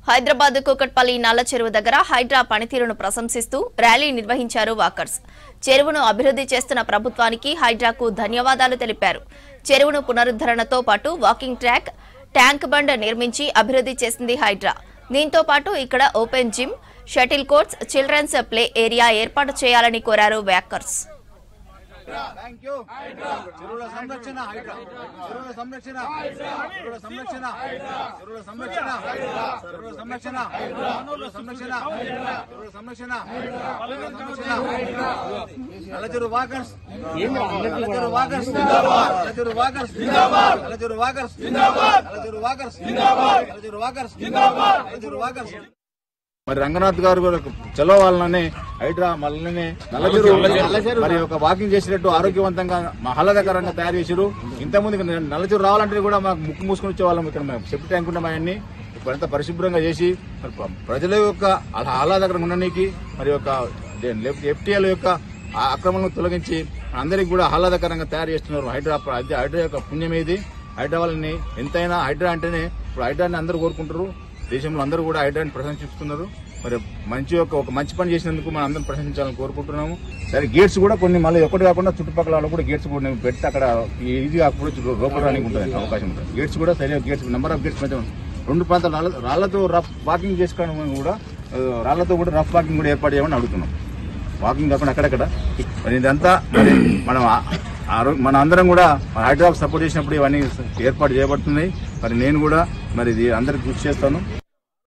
హైదరాబాద్ కూకట్పల్లి నల్ల చెరువు దగ్గర హైడ్రా పనితీరును ప్రశంసిస్తూ ర్యాలీ నిర్వహించారు వాకర్స్. చెరువును అభివృద్ధి చేస్తున్న ప్రభుత్వానికి హైడ్రాకు ధన్యవాదాలు తెలిపారు. చెరువును పునరుద్ధరణతో పాటు వాకింగ్ ట్రాక్, ట్యాంక్ బండ్ నిర్మించి అభివృద్ధి చేసింది హైడ్రా. దీంతో పాటు ఇక్కడ open gym, shuttle courts, children's play area ఏర్పాటు చేయాలని కోరారు వాకర్స్. మరి రంగనాథ్ గారు చలవాలని హైడ్రా మళ్ళీ నల్లచెరువు మరి ఒక వాకింగ్ చేసినట్టు ఆరోగ్యవంతంగా ఆహ్లాదకరంగా తయారు చేశారు. ఇంతకుముందు నల్లచెరువు రావాలంటే కూడా మాకు ముక్కు మూసుకొని వచ్చేవాళ్ళం. ఇక్కడ మేము సెప్టి ట్యాంక్ ఉన్నాం, అవన్నీ ఇప్పుడంతా పరిశుభ్రంగా చేసి ప్రజల యొక్క ఆహ్లాదకరంగా ఉండడానికి మరి యొక్క ఎఫ్టీఎల్ యొక్క అక్రమాలను తొలగించి అందరికి కూడా ఆహ్లాదకరంగా తయారు చేస్తున్నారు. హైడ్రా యొక్క పుణ్యం ఇది. హైడ్రా వాళ్ళని ఎంతైనా హైడ్రా అంటేనే ఇప్పుడు హైడ్రాని అందరూ కోరుకుంటారు. దేశంలో అందరూ కూడా హైడ్రాని ప్రశంసిస్తున్నారు. మరి ఒక మంచి పని చేసినందుకు మనం అందరం ప్రశంసించాలని కోరుకుంటున్నాము. సరే గేట్స్ కూడా కొన్ని మళ్ళీ ఒకటి కాకుండా చుట్టుపక్కల కూడా గేట్స్ కూడా పెడితే అక్కడ ఈజీగా కూడా లోపలడానికి ఉంటుంది అవకాశం ఉంటుంది. గేట్స్ కూడా సరైన గేట్స్ నెంబర్ ఆఫ్ గేట్స్ మధ్య 2 ప్రాంతాలు రాళ్లతో రఫ్ వాకింగ్ చేసుకోవడం కూడా రాళ్లతో కూడా రఫ్ వాకింగ్ కూడా ఏర్పాటు చేయమని అడుగుతున్నాం. వాకింగ్ కాకుండా అక్కడక్కడ మరి ఇదంతా మరి మన అందరం కూడా హైడ్రాకు సపోర్ట్ చేసినప్పుడు ఇవన్నీ ఏర్పాటు చేయబడుతున్నాయి. మరి నేను కూడా మరి ఇది అందరికి కృషి చేస్తాను.